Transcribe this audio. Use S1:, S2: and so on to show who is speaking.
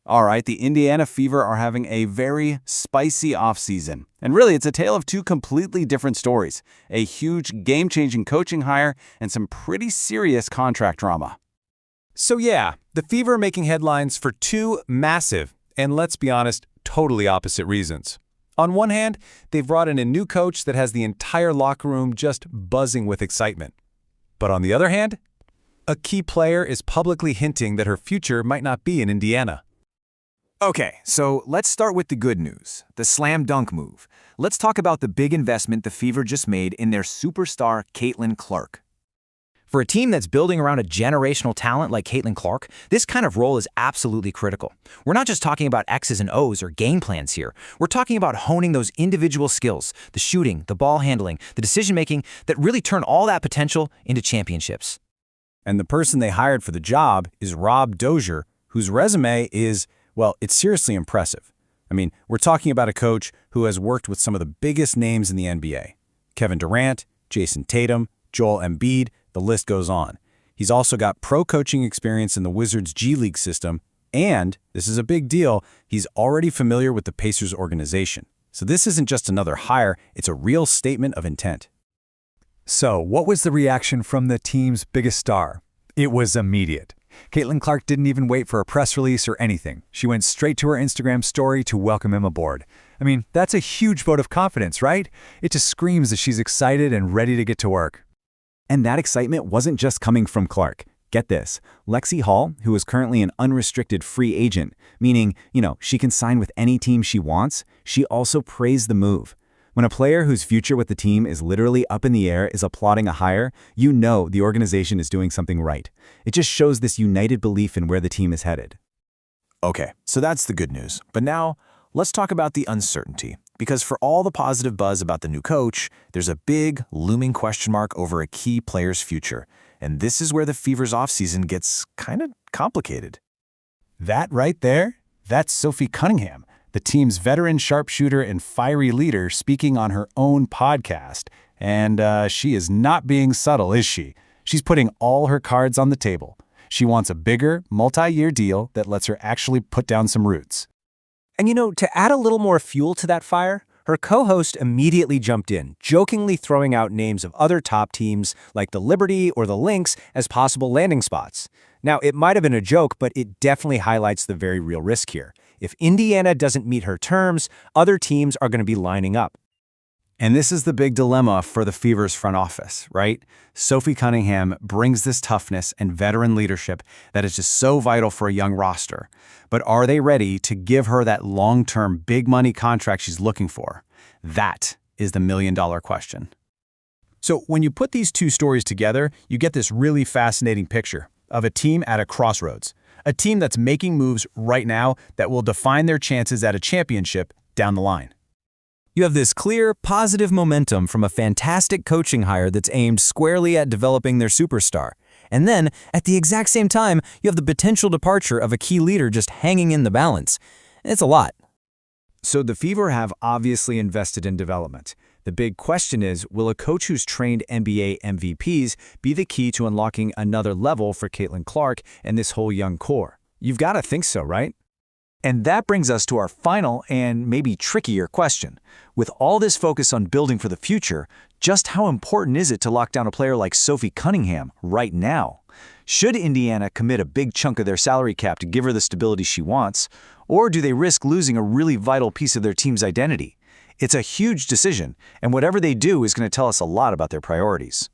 S1: All right, the Indiana Fever are having a very spicy offseason. And really, it's a tale of two completely different stories. A huge game-changing coaching hire and some pretty serious contract drama.
S2: So yeah, the Fever are making headlines for two massive, and let's be honest, totally opposite reasons. On one hand, they've brought in a new coach that has the entire locker room just buzzing with excitement. But on the other hand, a key player is publicly hinting that her future might not be in Indiana.
S3: Okay, so let's start with the good news, the slam dunk move. Let's talk about the big investment the Fever just made in their superstar Caitlin Clark.
S4: For a team that's building around a generational talent like Caitlin Clark, this kind of role is absolutely critical. We're not just talking about X's and O's or game plans here. We're talking about honing those individual skills, the shooting, the ball handling, the decision-making that really turn all that potential into championships.
S1: And the person they hired for the job is Rob Dosier, whose resume is, well, it's seriously impressive. I mean, we're talking about a coach who has worked with some of the biggest names in the NBA. Kevin Durant, Jayson Tatum, Joel Embiid, the list goes on. He's also got pro coaching experience in the Wizards G League system, and, this is a big deal, he's already familiar with the Pacers organization. So this isn't just another hire, it's a real statement of intent.
S5: So, what was the reaction from the team's biggest star? It was immediate. Caitlin Clark didn't even wait for a press release or anything. She went straight to her Instagram story to welcome him aboard. I mean, that's a huge vote of confidence, right? It just screams that she's excited and ready to get to work.
S6: And that excitement wasn't just coming from Clark. Get this, Lexie Hull, who is currently an unrestricted free agent, meaning, she can sign with any team she wants, she also praised the move. When a player whose future with the team is literally up in the air is applauding a hire, you know the organization is doing something right. It just shows this united belief in where the team is headed.
S3: Okay, so that's the good news. But now, let's talk about the uncertainty. Because for all the positive buzz about the new coach, there's a big, looming question mark over a key player's future. And this is where the Fever's offseason gets kind of complicated.
S1: That right there, that's Sophie Cunningham, the team's veteran sharpshooter and fiery leader, speaking on her own podcast. And she is not being subtle, is she? She's putting all her cards on the table. She wants a bigger, multi-year deal that lets her actually put down some roots.
S2: And to add a little more fuel to that fire, her co-host immediately jumped in, jokingly throwing out names of other top teams like the Liberty or the Lynx as possible landing spots. Now, it might have been a joke, but it definitely highlights the very real risk here. If Indiana doesn't meet her terms, other teams are going to be lining up.
S1: And this is the big dilemma for the Fever's front office, right? Sophie Cunningham brings this toughness and veteran leadership that is just so vital for a young roster. But are they ready to give her that long-term, big-money contract she's looking for? That is the million-dollar question. So when you put these two stories together, you get this really fascinating picture of a team at a crossroads. A team that's making moves right now that will define their chances at a championship down the line.
S4: You have this clear, positive momentum from a fantastic coaching hire that's aimed squarely at developing their superstar. And then, at the exact same time, you have the potential departure of a key leader just hanging in the balance. It's a lot.
S5: So the Fever have obviously invested in development. The big question is, will a coach who's trained NBA MVPs be the key to unlocking another level for Caitlin Clark and this whole young core? You've got to think so, right?
S3: And that brings us to our final and maybe trickier question. With all this focus on building for the future, just how important is it to lock down a player like Sophie Cunningham right now? Should Indiana commit a big chunk of their salary cap to give her the stability she wants, or do they risk losing a really vital piece of their team's identity? It's a huge decision, and whatever they do is going to tell us a lot about their priorities.